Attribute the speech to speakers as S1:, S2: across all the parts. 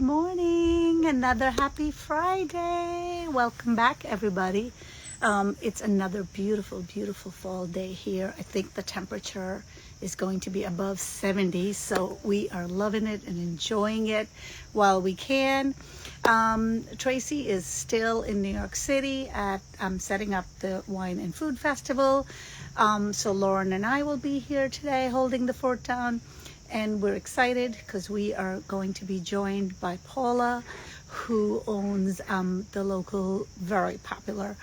S1: morning. Another happy Friday. Welcome back, everybody. It's another beautiful, beautiful fall day here. I think the temperature is going to be above 70, so we are loving it and enjoying it while we can. Tracy is still in New York City at setting up the Wine and Food Festival. So Lauren and I will be here today holding the fort down. And we're excited because we are going to be joined by Paula, who owns the local, very popular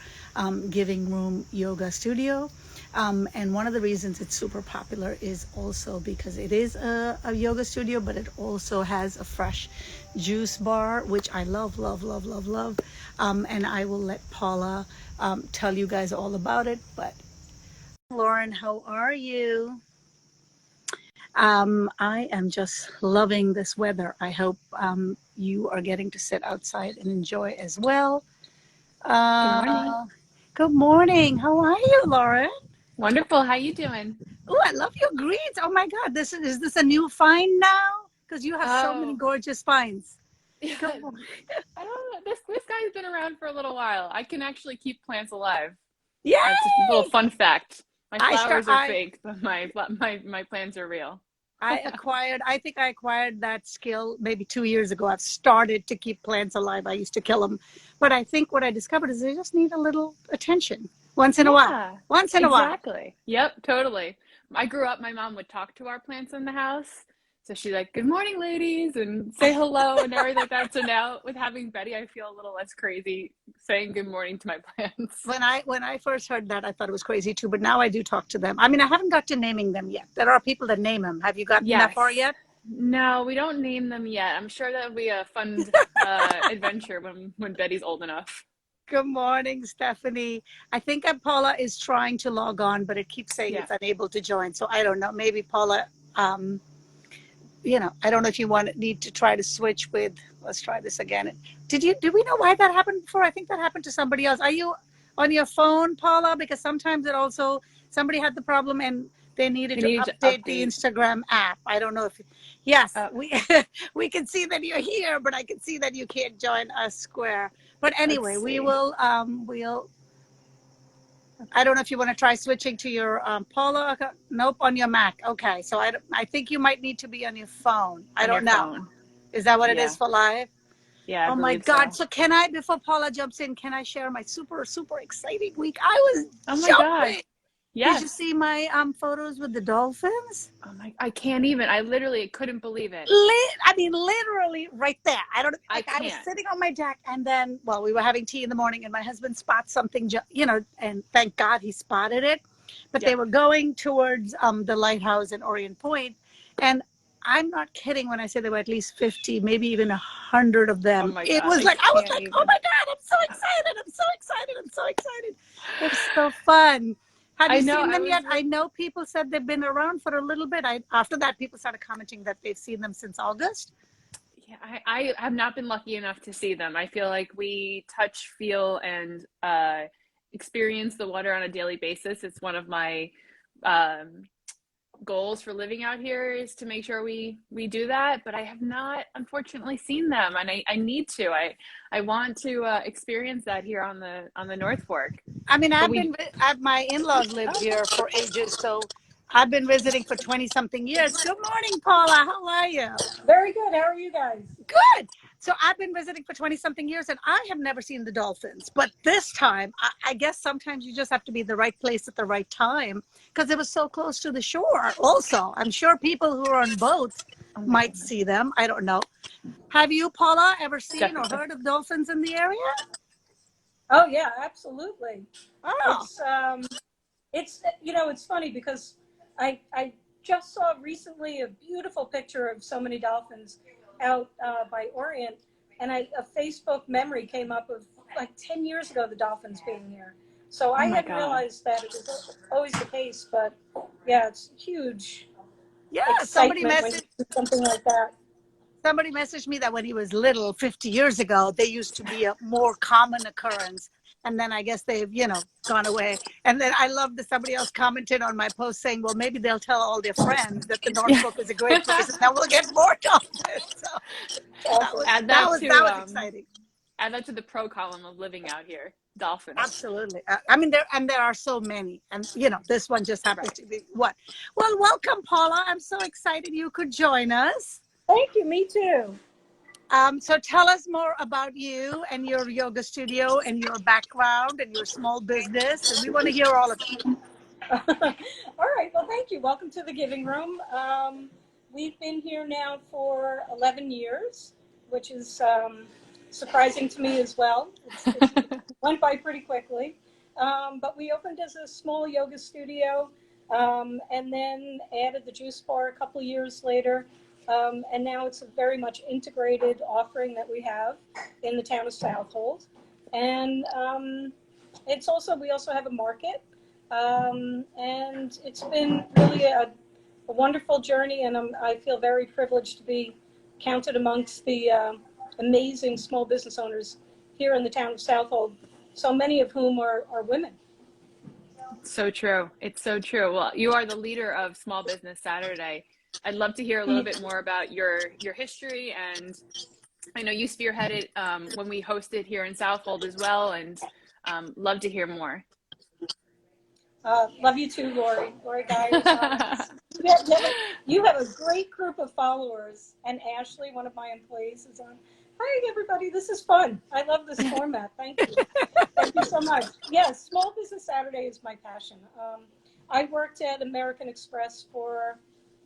S1: Giving Room Yoga Studio. And one of the reasons it's super popular is also because it is a yoga studio, but it also has a fresh juice bar, which I love, love, love, love, love. And I will let Paula tell you guys all about it. But Lauren, how are you? I am just loving this weather. I hope you are getting to sit outside and enjoy as well.
S2: Good morning.
S1: Good morning. How are you, Lauren?
S2: Wonderful. How you doing?
S1: Oh, I love your greens. Oh my God, is this a new find now? Because you have so many
S2: Oh,
S1: gorgeous finds.
S2: yeah.
S1: Good morning.
S2: I don't know. This guy's been around for a little while. I can actually keep plants alive. It's a little
S1: Yay!
S2: fun fact. My
S1: I start.
S2: flowers are fake, but my plants are real.
S1: I think I acquired that skill maybe 2 years ago. I've started to keep plants alive. I used to kill them. But I think what I discovered is they just need a little attention once in a while.
S2: Yeah,
S1: Once in a while.
S2: exactly. Yep, totally. I grew up, my mom would talk to our plants in the house. So she's like, "Good morning, ladies," and say hello and everything like that. So now with having Betty, I feel a little less crazy saying good morning to my plants.
S1: When I first heard that, I thought it was crazy too. But now I do talk to them. I mean, I haven't got to naming them yet. There are people that name them. Have you gotten that far
S2: Yes.
S1: yet?
S2: No, we don't name them yet. I'm sure that'll be a fun adventure when Betty's old enough.
S1: Good morning, Stephanie. I think Paula is trying to log on, but it keeps saying
S2: Yeah.
S1: it's unable to join. So I don't know. Maybe Paula, I don't know if you need to try to switch with. Let's try this again. Did we know why that happened before? I think that happened to somebody else. Are you on your phone, Paula? Because sometimes somebody had the problem and they needed
S2: We
S1: to
S2: need to
S1: update the
S2: update.
S1: Instagram app. I don't know if, yes,
S2: Uh,
S1: we can see that you're here, but I can see that you can't join us square. But
S2: let's
S1: anyway,
S2: see.
S1: I don't know if you want to try switching to your Paula. Nope, on your Mac. Okay, so I think you might need to be on your phone. I
S2: On your
S1: don't know.
S2: phone.
S1: Is that what it is
S2: Yeah.
S1: for live?
S2: Yeah, I
S1: Oh my
S2: believe
S1: God.
S2: so.
S1: So before Paula jumps in, can I share my super, super exciting week? I was
S2: Oh my God.
S1: jumping. Did you
S2: Yes.
S1: see my photos with the dolphins?
S2: Oh my, I can't even. I literally couldn't believe it.
S1: I mean, literally right there. I don't
S2: I
S1: I was
S2: can't.
S1: sitting on my deck, and then, well, we were having tea in the morning, and my husband spots something, and thank God he spotted it. But they
S2: Yep.
S1: were going towards the lighthouse in Orient Point, and I'm not kidding when I say there were at least 50, maybe even 100 of
S2: Oh
S1: them.
S2: my
S1: It
S2: God.
S1: was
S2: I
S1: like, I was
S2: can't
S1: like, oh
S2: even.
S1: my God, I'm so excited. I'm so excited. I'm so excited. It was so fun. Have
S2: I
S1: you
S2: know.
S1: seen
S2: I
S1: them
S2: was.
S1: yet? I know people said they've been around for a little bit. After that, people started commenting that they've seen them since August.
S2: Yeah, I have not been lucky enough to see them. I feel like we touch, feel, and experience the water on a daily basis. It's one of my um, goals for living out here is to make sure we do that. But I have not, unfortunately, seen them, and I need to. I want to experience that here on the North Fork.
S1: I mean,
S2: But we.
S1: my in-laws lived
S2: Oh,
S1: here for ages, so I've been visiting for 20 something years. Good morning, Paula. How are you?
S3: Very good. How are you guys?
S1: Good. So I've been visiting for 20 something years and I have never seen the dolphins. But this time, I guess sometimes you just have to be in the right place at the right time because it was so close to the shore. Also, I'm sure people who are on boats
S2: oh my
S1: might
S2: goodness,
S1: see them. I don't know. Have you, Paula, ever seen or
S2: definitely.
S1: heard of dolphins in the area?
S3: Oh yeah, absolutely.
S1: Oh,
S3: It's it's funny because I just saw recently a beautiful picture of so many dolphins out by Orient, and a Facebook memory came up of like 10 years ago the dolphins being here. So
S2: Oh
S3: I
S2: my
S3: hadn't
S2: God.
S3: realized that it was always the case, but yeah, it's huge
S1: yeah.
S3: excitement when you do something like that.
S1: Somebody messaged me that when he was little, 50 years ago, they used to be a more common occurrence. and then I guess they've, gone away. And then I love that somebody else commented on my post saying, well, maybe they'll tell all their friends that the
S2: Yeah.
S1: Norfolk is a great place, and then we'll get more dolphins. So that
S3: Awesome.
S1: was
S2: Add
S1: that
S2: that
S1: was
S2: to
S1: that was exciting.
S2: add that to the pro column of living out here. Dolphins.
S1: Absolutely. I mean, there are so many, and this one just happens
S2: Right.
S1: to be one. Well, welcome, Paula. I'm so excited you could join us.
S3: Thank you. Me too.
S1: So tell us more about you and your yoga studio and your background and your small business, and we want to hear all of it.
S3: All right. Well, thank you. Welcome to the Giving Room. We've been here now for 11 years, which is surprising to me as well. It went by pretty quickly. But we opened as a small yoga studio and then added the juice bar a couple of years later. And now it's a very much integrated offering that we have in the town of Southold. And we also have a market. And it's been really a wonderful journey, and I feel very privileged to be counted amongst the amazing small business owners here in the town of Southold, so many of whom are women.
S2: So true. It's so true. Well, you are the leader of Small Business Saturday. I'd love to hear a little bit more about your history, and I know you spearheaded when we hosted here in Southold as well, and love to hear more.
S3: Love you too, Lori. Lori Geyers. You have a great group of followers, and Ashley, one of my employees, is on. Hi, everybody. This is fun. I love this format. Thank you. Thank you so much. Yes, Small Business Saturday is my passion. I worked at American Express for,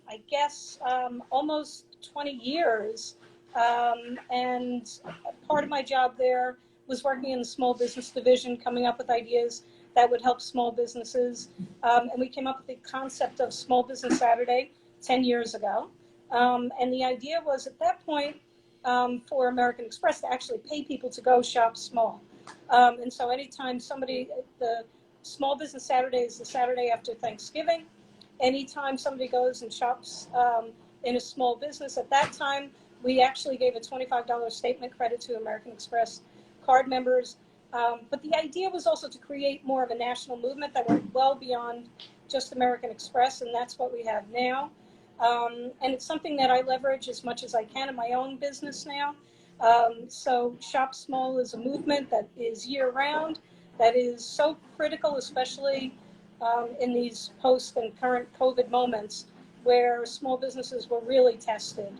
S3: I guess, almost 20 years. And part of my job there was working in the small business division, coming up with ideas that would help small businesses. And we came up with the concept of Small Business Saturday 10 years ago. And the idea was at that point for American Express to actually pay people to go shop small. And so anytime the Small Business Saturday is the Saturday after Thanksgiving. Anytime somebody goes and shops in a small business, at that time, we actually gave a $25 statement credit to American Express card members. But the idea was also to create more of a national movement that went well beyond just American Express, and that's what we have now. And it's something that I leverage as much as I can in my own business now. So Shop Small is a movement that is year-round, that is so critical, especially in these post and current COVID moments where small businesses were really tested.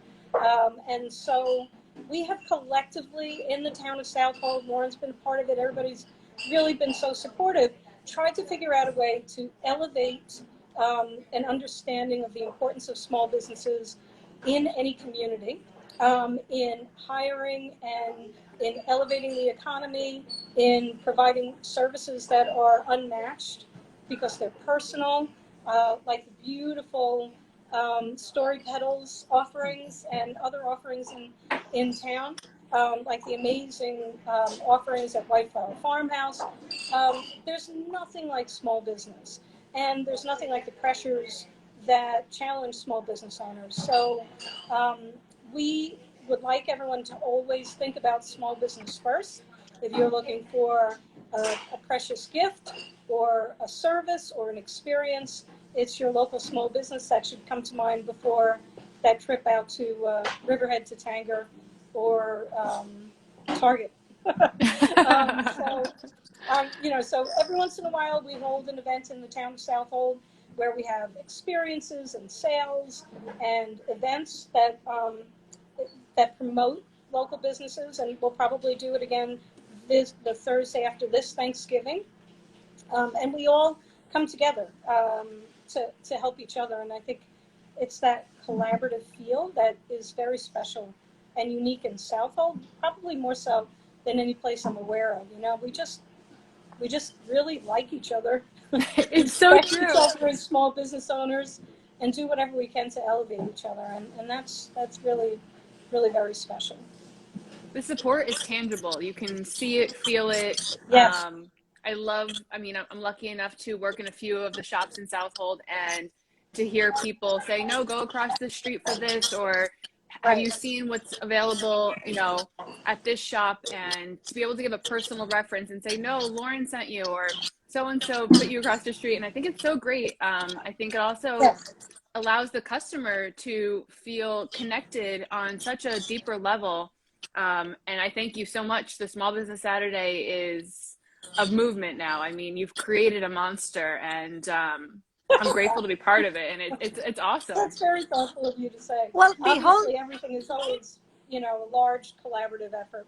S3: And so we have collectively in the town of Southold, Lauren's been a part of it, everybody's really been so supportive, tried to figure out a way to elevate an understanding of the importance of small businesses in any community, in hiring and in elevating the economy, in providing services that are unmatched because they're personal, like the beautiful Story Petals offerings and other offerings in town, like the amazing offerings at White Flower Farmhouse. There's nothing like small business, and there's nothing like the pressures that challenge small business owners. So we would like everyone to always think about small business first. If you're looking for a precious gift or a service or an experience, it's your local small business that should come to mind before that trip out to Riverhead to Tanger or Target. So every once in a while we hold an event in the town of Southold where we have experiences and sales and events that promote local businesses, and we'll probably do it again the Thursday after this Thanksgiving. And we all come together to help each other, and I think it's that collaborative feel that is very special and unique in Southold, probably more so than any place I'm aware of. We just really like each other.
S2: It's so true.
S3: Each other as small business owners, and do whatever we can to elevate each other, and that's really, really very special.
S2: The support is tangible. You can see it, feel it.
S3: Yes.
S2: I'm lucky enough to work in a few of the shops in Southold, and to hear people say, no, go across the street for this, or have you seen what's available, at this shop, and to be able to give a personal reference and say, no, Lauren sent you, or so and so put you across the street. And I think it's so great. I think it also
S3: Yes,
S2: allows the customer to feel connected on such a deeper level. And I thank you so much. The Small Business Saturday is a movement now. I mean, you've created a monster, and I'm grateful to be part of it. And it's awesome.
S3: that's very thoughtful of you to say.
S1: Well, the whole
S3: Obviously, everything is always, you know, a large collaborative effort,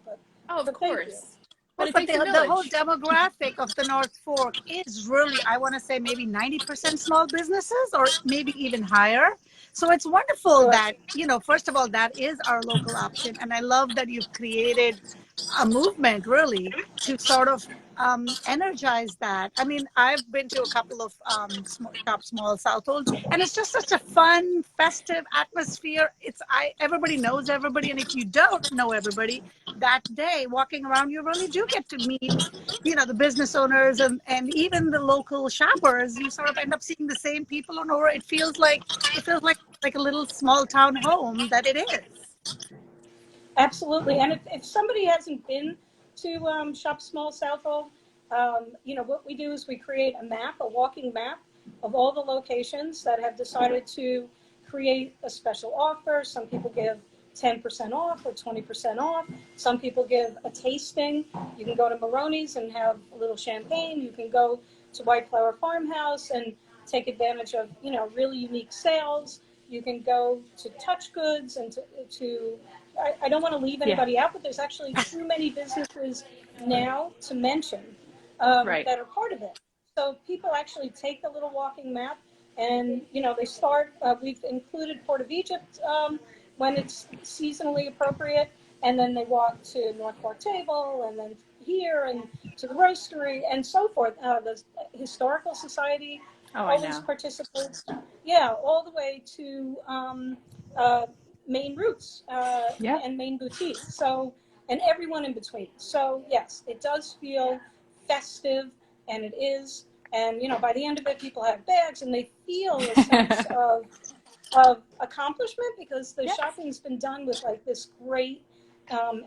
S2: Oh, of
S3: but thank you.
S2: course. But
S1: Well,
S2: it
S1: but
S2: takes a
S1: the whole
S2: village.
S1: demographic of the North Fork is really, I want to say maybe 90% small businesses or maybe even higher. So it's wonderful
S3: Sure.
S1: that, you know, first of all, that is our local option. And I love that you've created a movement really to sort of energize that. I mean, I've been to a couple of small Southold, and it's just such a fun, festive atmosphere. Everybody knows everybody, and if you don't know everybody, that day walking around, you really do get to meet, you know, the business owners and even the local shoppers. You sort of end up seeing the same people on over. It feels like a little small town home that it is.
S3: Absolutely. And if somebody hasn't been to Shop Small Southold, you know, what we do is we create a map, a walking map of all the locations that have decided to create a special offer. Some people give 10% off or 20% off. Some people give a tasting. You can go to Maroney's and have a little champagne. You can go to White Flower Farmhouse and take advantage of, you know, really unique sales. You can go to Touch Goods and to I don't want to leave
S2: Yeah.
S3: anybody out, but there's actually too many businesses now to mention
S2: Right.
S3: that are part of it. So people actually take the little walking map, and you know they start. We've included Port of Egypt when it's seasonally appropriate, and then they walk to North Fork Table, and then here and to the roastery and so forth. The Historical Society
S2: Oh, I
S3: always
S2: know.
S3: participates. Yeah, all the way to uh, Main Roots
S2: Yeah.
S3: and Main Boutique. So, and everyone in between. So, yes, it does feel festive, and it is. And, you know, by the end of it, people have bags and they feel a sense of accomplishment because the
S1: Yes.
S3: shopping's been done with like this great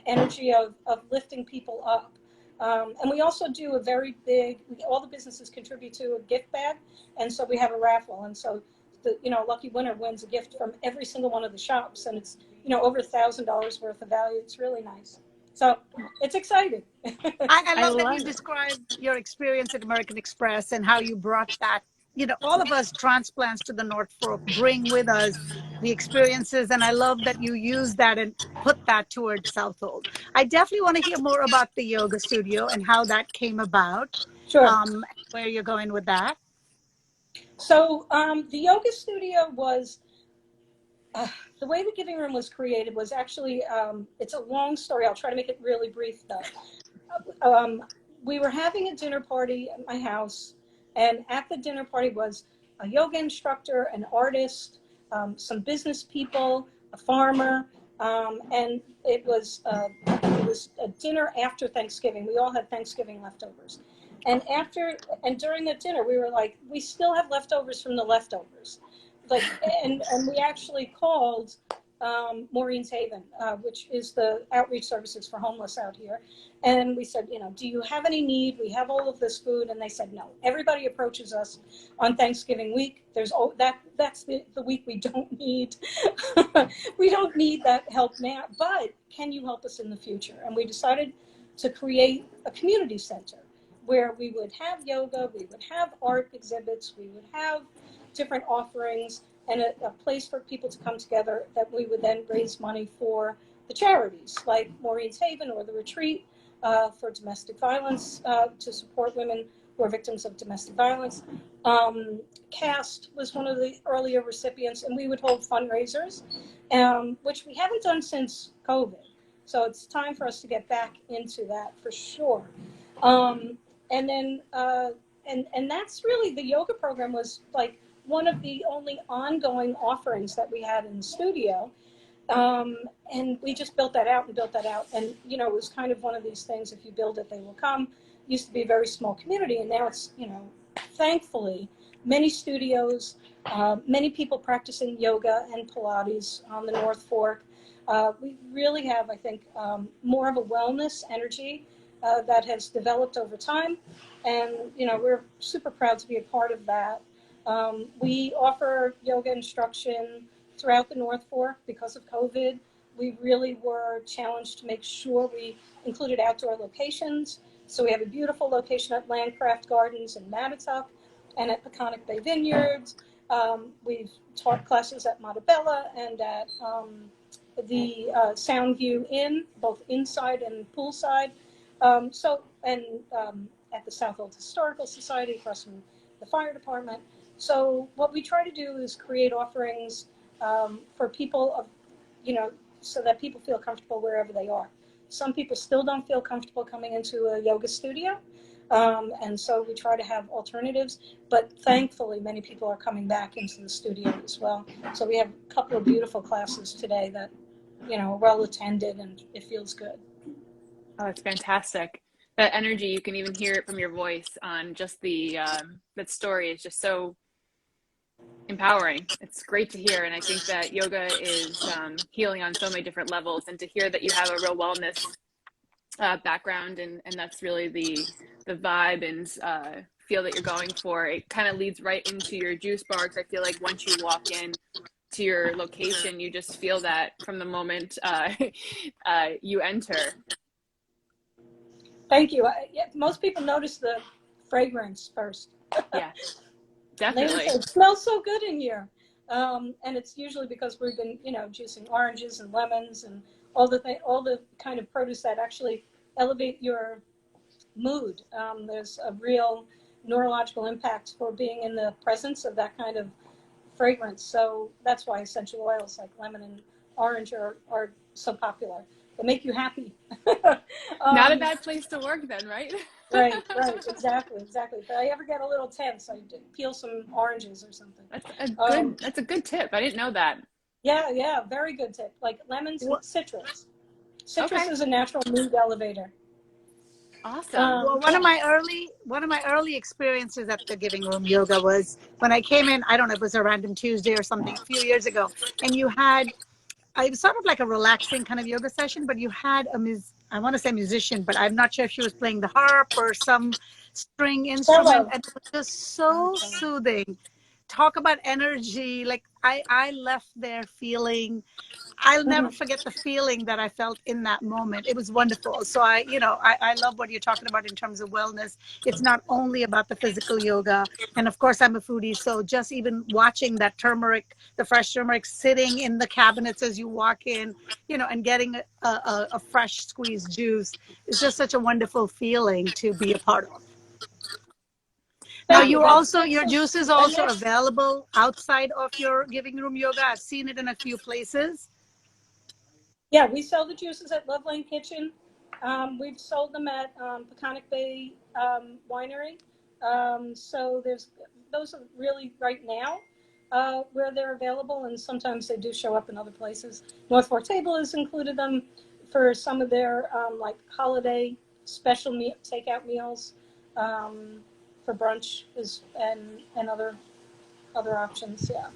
S3: energy of lifting people up. And we also do a very big, all the businesses contribute to a gift bag. And so we have a raffle. And so the, you know, lucky winner wins a gift from every single one of the shops. And it's, you know, over $1,000 worth of value. It's really nice. So it's exciting.
S1: I
S2: I
S1: love that you
S2: love it.
S1: described your experience at American Express and how you brought that. You know, all of us transplants to the North Fork bring with us the experiences, and I love that you use that and put that towards Southold. I definitely want to hear more about the yoga studio and how that came about,
S3: Sure.
S1: where you're going with that.
S3: So the yoga studio was uh, the way the giving room was created was actually it's a long story. I'll try to make it really brief though. Um, we were having a dinner party at my house, and at the dinner party was a yoga instructor, an artist, some business people, a farmer, and it was a dinner after Thanksgiving. We all had Thanksgiving leftovers, and during the dinner, we were like, we still have leftovers from the leftovers, like, and we actually called Maureen's Haven, which is the outreach services for homeless out here. And we said, you know, do you have any need? We have all of this food. And they said, no. Everybody approaches us on Thanksgiving week. That's the week we don't need. We don't need that help now. But can you help us in the future? And we decided to create a community center where we would have yoga, we would have art exhibits, we would have different offerings, and a place for people to come together that we would then raise money for the charities like Maureen's Haven or the Retreat for domestic violence to support women who are victims of domestic violence. CAST was one of the earlier recipients, and we would hold fundraisers, which we haven't done since COVID. So it's time for us to get back into that for sure. And then, and that's really the yoga program was like one of the only ongoing offerings that we had in the studio. And we just built that out and built that out. And, you know, it was kind of one of these things, if you build it, they will come. It used to be a very small community, and now it's, you know, thankfully, many studios, many people practicing yoga and Pilates on the North Fork. We really have, I think, more of a wellness energy that has developed over time. And, we're super proud to be a part of that. We offer yoga instruction throughout the North Fork. Because of COVID, we really were challenged to make sure we included outdoor locations. So we have a beautiful location at Landcraft Gardens in Mattituck and at Peconic Bay Vineyards. We've taught classes at Montebella and at the Soundview Inn, both inside and poolside. At the Southold Historical Society across from the fire department. So what we try to do is create offerings for people so that people feel comfortable wherever they are. Some people still don't feel comfortable coming into a yoga studio. And so we try to have alternatives, but thankfully many people are coming back into the studio as well. So we have a couple of beautiful classes today that, are well attended and it feels good.
S2: Oh, that's fantastic. That energy, you can even hear it from your voice on just that story is just so empowering. It's great to hear. And I think that yoga is healing on so many different levels, and to hear that you have a real wellness background, and that's really the vibe and feel that you're going for. It kind of leads right into your juice bar, because I feel like once you walk in to your location, you just feel that from the moment you enter.
S3: Thank you. Most people notice the fragrance first.
S2: Yeah, definitely.
S3: They say, it smells so good in here. And it's usually because we've been, juicing oranges and lemons and all the kind of produce that actually elevate your mood. There's a real neurological impact for being in the presence of that kind of fragrance. So that's why essential oils like lemon and orange are so popular. They make you happy.
S2: Not a bad place to work then, right?
S3: Right, exactly. If I ever get a little tense, I peel some oranges or something.
S2: That's a good tip. I didn't know that.
S3: Yeah, very good tip. Like lemons and citrus. Citrus is a natural mood elevator.
S2: Awesome.
S1: Well, one of my early experiences at the Giving Room Yoga was when I came in. I don't know, it was a random Tuesday or something a few years ago, and it was sort of like a relaxing kind of yoga session, but you had I want to say musician, but I'm not sure if she was playing the harp or some string instrument, and it was just so soothing. Talk about energy. Like I left there feeling, I'll never forget the feeling that I felt in that moment. It was wonderful. So I love what you're talking about in terms of wellness. It's not only about the physical yoga. And of course, I'm a foodie. So just even watching that turmeric, the fresh turmeric sitting in the cabinets as you walk in, and getting a fresh squeezed juice is just such a wonderful feeling to be a part of. Now your juice is also available outside of your Giving Room Yoga. I've seen it in a few places.
S3: Yeah, we sell the juices at Love Lane Kitchen. We've sold them at Peconic Bay Winery. So those are really right now where they're available, and sometimes they do show up in other places. North Fork Table has included them for some of their like holiday special takeout meals for brunch and other options. Yeah.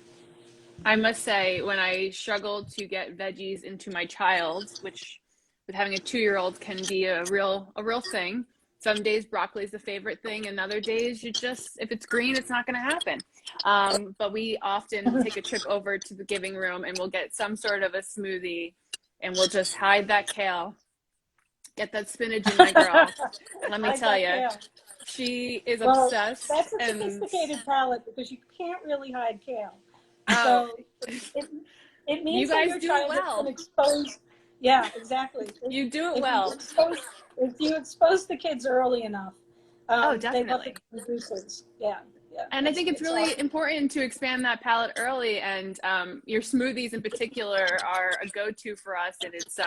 S2: I must say, when I struggle to get veggies into my child, which with having a 2-year-old can be a real thing. Some days broccoli is the favorite thing, and other days if it's green, it's not going to happen. But we often take a trip over to the Giving Room, and we'll get some sort of a smoothie, and we'll just hide that kale, get that spinach in my girl. Let me tell you, she is obsessed.
S3: That's a sophisticated palate, because you can't really hide kale.
S2: Oh,
S3: so it means
S2: you guys
S3: that your
S2: do
S3: child
S2: it well.
S3: has been exposed. Yeah, exactly.
S2: You do it well.
S3: If you expose the kids early enough,
S2: definitely.
S3: they love the juices. Yeah.
S2: And I think it's really important to expand that palate early. And your smoothies in particular are a go-to for us. And it's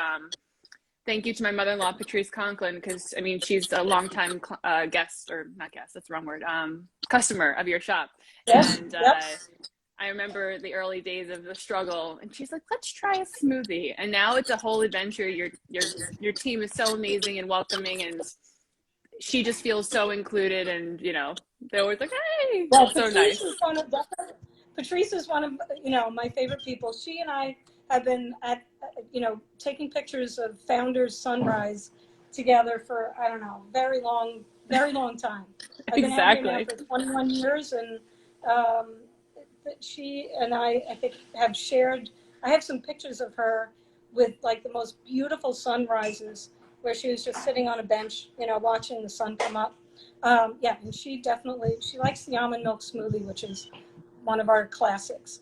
S2: thank you to my mother-in-law, Patrice Conklin, because she's a longtime guest, or not guest, that's the wrong word, customer of your shop.
S3: Yes.
S2: And I remember the early days of the struggle, and she's like, let's try a smoothie. And now it's a whole adventure. Your team is so amazing and welcoming, and she just feels so included, and they're always like, hey.
S3: Well,
S2: so nice.
S3: Patrice is one of my favorite people. She and I I've been at, taking pictures of Founders Sunrise together for, I don't know, very long time. I've been out here now
S2: Exactly.
S3: for 21 years, and um, she and I think, have shared. I have some pictures of her with like the most beautiful sunrises, where she was just sitting on a bench, watching the sun come up. Yeah, and she likes the almond milk smoothie, which is one of our classics.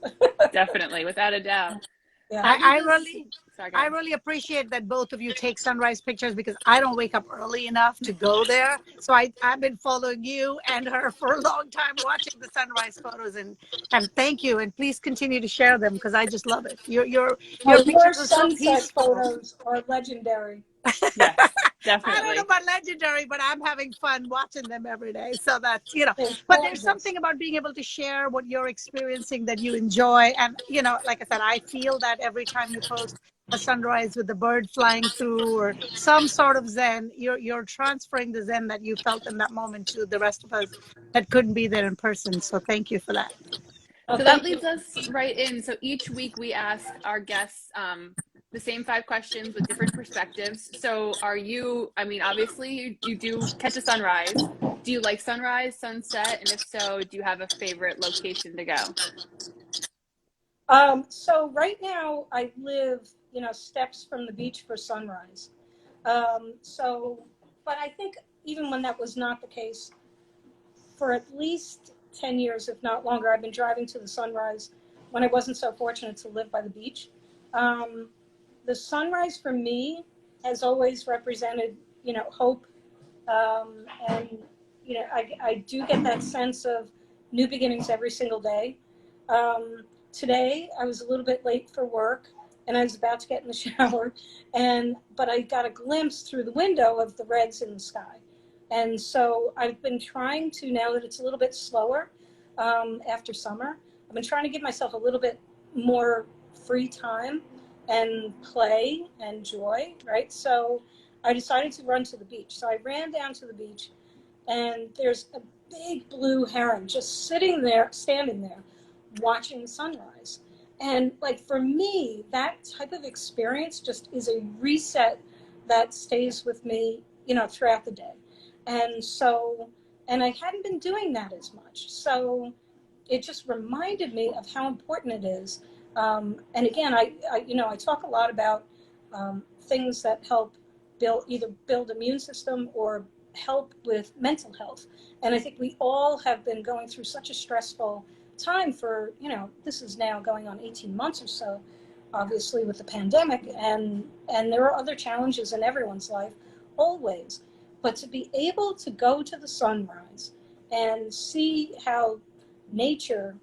S2: Definitely, without a doubt.
S3: Yeah.
S2: How do you
S1: I
S2: just,
S1: really,
S2: sorry, go
S1: I
S2: ahead.
S1: really appreciate that both of you take sunrise pictures because I don't wake up early enough to go there. So I've been following you and her for a long time, watching the sunrise photos, and thank you. And please continue to share them because I just love it. Your
S3: Your
S1: pictures are so
S3: sunset
S1: peaceful.
S3: photos are legendary.
S2: Yes,
S1: I don't know
S2: definitely.
S1: about legendary, but I'm having fun watching them every day. So that's,
S3: They're
S1: but there's
S3: gorgeous.
S1: something about being able to share what you're experiencing that you enjoy. And, like I said, I feel that every time you post a sunrise with the bird flying through or some sort of zen, you're transferring the zen that you felt in that moment to the rest of us that couldn't be there in person. So thank you for that.
S3: Oh,
S2: So that
S3: thank you.
S2: leads us right in. So each week we ask our guests the same 5 questions with different perspectives. So are you, I mean, obviously you do catch a sunrise. Do you like sunrise, sunset? And if so, do you have a favorite location to go?
S3: So right now I live, steps from the beach for sunrise. So, but I think even when that was not the case, for at least 10 years, if not longer, I've been driving to the sunrise when I wasn't so fortunate to live by the beach. Um, the sunrise for me has always represented, hope. And, I do get that sense of new beginnings every single day. Today, I was a little bit late for work, and I was about to get in the shower, but I got a glimpse through the window of the reds in the sky. And so I've been trying to, now that it's a little bit slower after summer, I've been trying to give myself a little bit more free time and play and joy, right? So I decided to run to the beach. So I ran down to the beach, and there's a big blue heron just sitting there, standing there, watching the sunrise. And like for me, that type of experience just is a reset that stays with me, throughout the day. And so, and I hadn't been doing that as much. So it just reminded me of how important it is. And again, I talk a lot about things that help either build immune system or help with mental health. And I think we all have been going through such a stressful time for, this is now going on 18 months or so, obviously with the pandemic, and there are other challenges in everyone's life always. But to be able to go to the sunrise and see how nature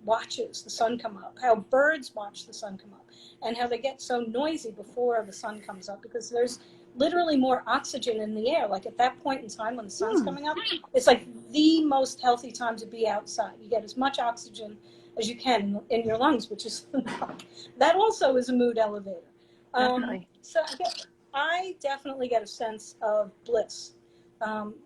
S3: watches the sun come up, how birds watch the sun come up, and how they get so noisy before the sun comes up because there's literally more oxygen in the air. Like at that point in time when the sun's
S1: Hmm.
S3: coming up, it's like the most healthy time to be outside. You get as much oxygen as you can in your lungs, which is that also is a mood elevator.
S2: Definitely.
S3: So I definitely get a sense of bliss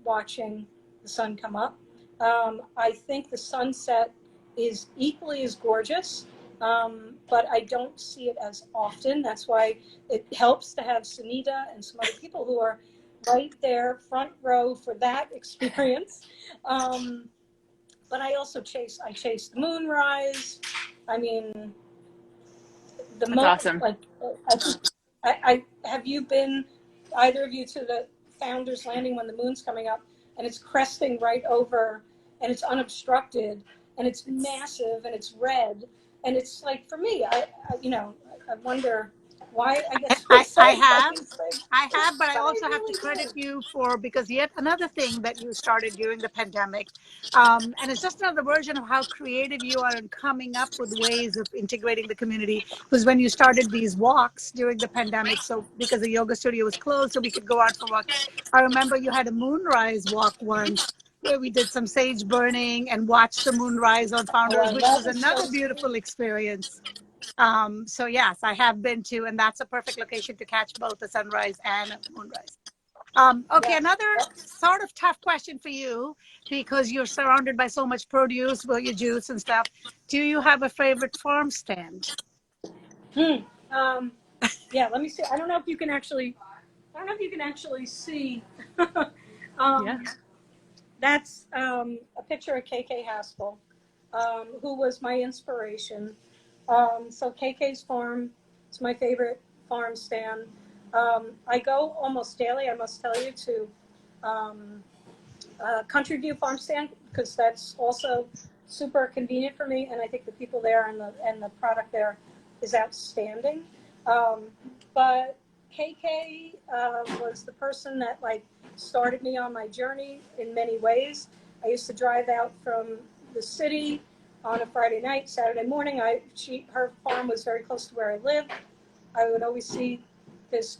S3: watching the sun come up. I think the sunset is equally as gorgeous, but I don't see it as often. That's why it helps to have Sunita and some other people who are right there, front row for that experience. But I chase the moonrise. I mean,
S2: That's awesome.
S3: like I have you been, either of you, to the Founders Landing when the moon's coming up and it's cresting right over and it's unobstructed and it's massive and it's red and it's like, for me, I wonder why I get so
S1: I, I
S3: excited by
S1: have.
S3: these things,
S1: I have, but I
S3: but I
S1: also have to
S3: really
S1: credit
S3: do.
S1: you for because yet another thing that you started during the pandemic, and it's just another version of how creative you are in coming up with ways of integrating the community. Was when you started these walks during the pandemic. So because the yoga studio was closed, so we could go out for walks. I remember you had a moonrise walk once where we did some sage burning and watched the moonrise on
S3: Oh,
S1: Founders,
S3: I
S1: which
S3: love
S1: was
S3: it so
S1: another
S3: sweet.
S1: beautiful experience. So yes, I have been to, and that's a perfect location to catch both the sunrise and moonrise. Okay,
S3: Yes.
S1: another
S3: Yep.
S1: sort of tough question for you because you're surrounded by so much produce, well, your juice and stuff. Do you have a favorite farm stand?
S3: Yeah, let me see. I don't know if you can actually see.
S2: Yeah.
S3: um, that's a picture of KK Haskell, who was my inspiration. So KK's farm is my favorite farm stand. I go almost daily, I must tell you, to um, Country View Farm Stand because that's also super convenient for me, and I think the people there and the product there is outstanding. Um, but KK was the person that like started me on my journey in many ways. I used to drive out from the city on a Friday night, Saturday morning. Her farm was very close to where I lived. I would always see this,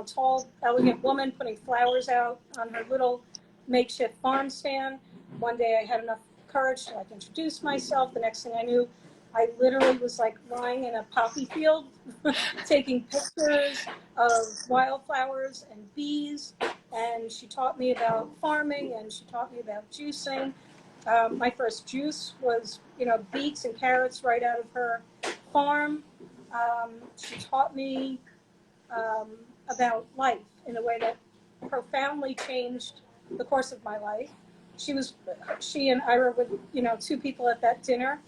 S3: tall, elegant woman putting flowers out on her little makeshift farm stand. One day I had enough courage to like introduce myself. The next thing I knew, I literally was like lying in a poppy field, taking pictures of wildflowers and bees. And she taught me about farming and she taught me about juicing. My first juice was, beets and carrots right out of her farm. She taught me um, about life in a way that profoundly changed the course of my life. She and Ira were, two people at that dinner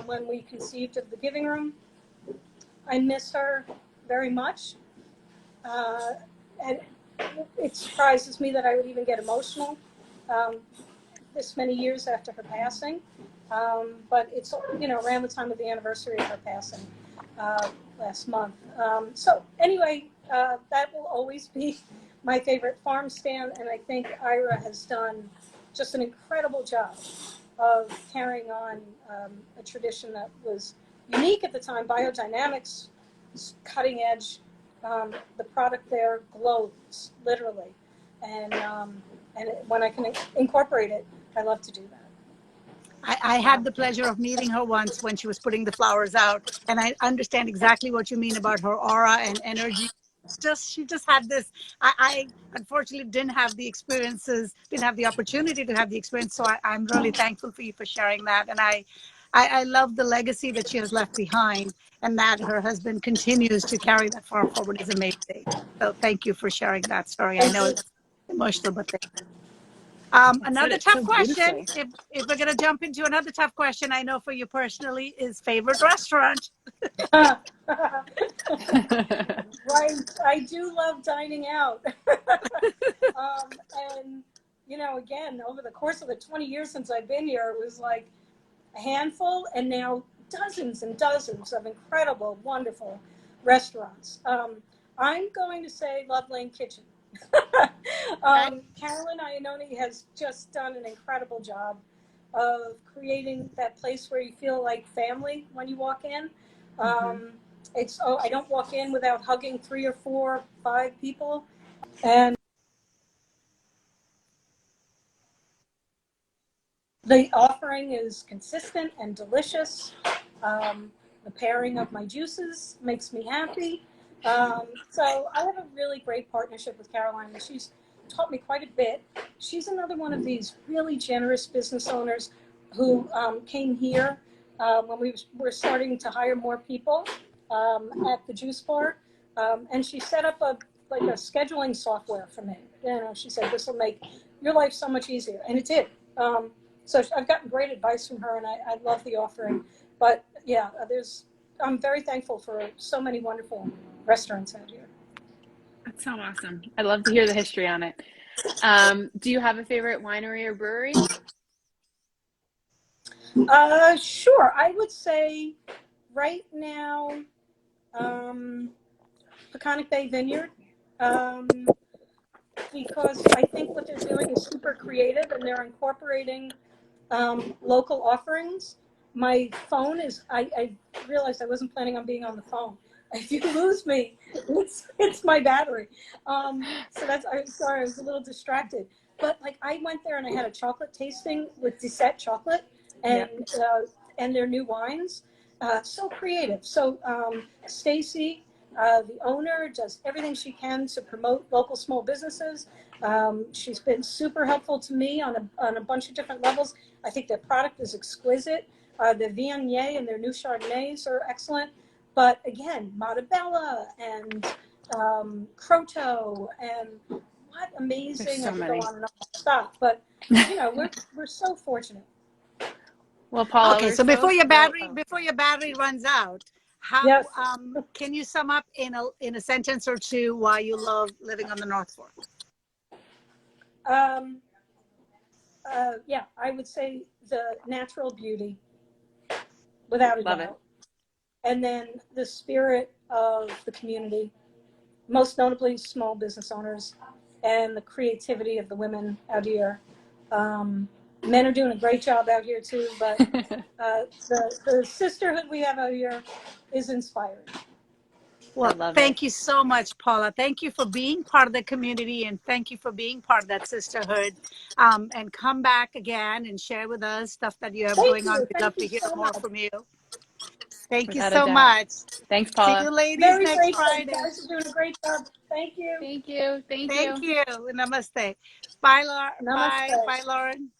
S3: when we conceived of the giving room. I miss her very much. Uh, and it surprises me that I would even get emotional um, this many years after her passing. But it's, around the time of the anniversary of her passing last month. So anyway, that will always be my favorite farm stand. And I think Ira has done just an incredible job of carrying on a tradition that was unique at the time. Biodynamics, cutting edge. The product there glows, literally. And when I can incorporate it, I love to do that.
S1: I had the pleasure of meeting her once when she was putting the flowers out, and I understand exactly what you mean about her aura and energy. She just had this. I unfortunately didn't have the opportunity to have the experience. So I'm really thankful for you for sharing that, and I love the legacy that she has left behind, and that her husband continues to carry that far forward is amazing. So thank you for sharing that story. I
S3: Thank
S1: know
S3: you.
S1: it's emotional, but thank you.
S2: You said
S1: Another
S2: it
S1: tough
S2: so
S1: question.
S2: beautifully.
S1: If we're gonna jump into another tough question, I know for you personally is favorite restaurant.
S3: Right. I do love dining out. um, and, again, over the course of the 20 years since I've been here, it was like a handful and now dozens and dozens of incredible, wonderful restaurants. I'm going to say Love Lane Kitchen. Carolyn Iannone has just done an incredible job of creating that place where you feel like family when you walk in. Um, I don't walk in without hugging 3 or 4, 5 people, and the offering is consistent and delicious. The pairing of my juices makes me happy. So I have a really great partnership with Caroline. She's taught me quite a bit. She's another one of these really generous business owners who came here when we were starting to hire more people at the Juice Bar, and she set up a scheduling software for me. She said this will make your life so much easier, and it did. So I've gotten great advice from her, and I love the offering. But yeah, I'm very thankful for so many wonderful restaurants out here.
S2: That's so awesome. I'd love to hear the history on it. Do you have a favorite winery or brewery?
S3: Sure. I would say right now, Peconic Bay Vineyard, because I think what they're doing is super creative and they're incorporating local offerings. My phone is, I realized I wasn't planning on being on the phone. If you lose me, it's my battery. So I'm sorry, I was a little distracted. But like I went there and I had a chocolate tasting with Dissette chocolate and and their new wines. So creative. So Stacy, the owner, does everything she can to promote local small businesses. She's been super helpful to me on a bunch of different levels. I think their product is exquisite. The Viognier and their new Chardonnays are excellent. But again, Montebello and Croto and what amazing,
S2: so
S3: I could
S2: many.
S3: go on and on, stop. But, you know, we're so fortunate.
S2: Well, Paula,
S1: Okay,
S2: we're
S1: so
S2: so thrilled.
S1: before your battery runs out, how
S3: Yes.
S1: can you sum up in a sentence or two why you love living on the North Fork?
S3: Yeah, I would say the natural beauty, without a
S2: Love
S3: doubt. And then the spirit of the community, most notably small business owners, and the creativity of the women out here. Men are doing a great job out here too, but
S2: it.
S3: the sisterhood we have out here is inspiring.
S1: Well,
S2: love it.
S1: thank you so much, Paula. Thank you for being part of the community, and thank you for being part of that sisterhood. And come back again and share with us stuff that you have
S3: Thank
S1: going on.
S3: you.
S1: We'd love
S3: Thank
S1: to
S3: you
S1: hear
S3: so
S1: more
S3: much.
S1: from you. Thank you
S2: Without a
S1: so
S2: doubt.
S1: much.
S2: Thanks,
S1: See
S2: Paula.
S1: you ladies
S3: Very
S1: next
S3: grateful. You
S1: Friday.
S3: guys are doing a great job. Thank you.
S2: Thank you. Thank
S1: Thank
S2: you.
S1: you. Namaste. Bye, Lauren.
S3: Namaste.
S1: Bye, Lauren.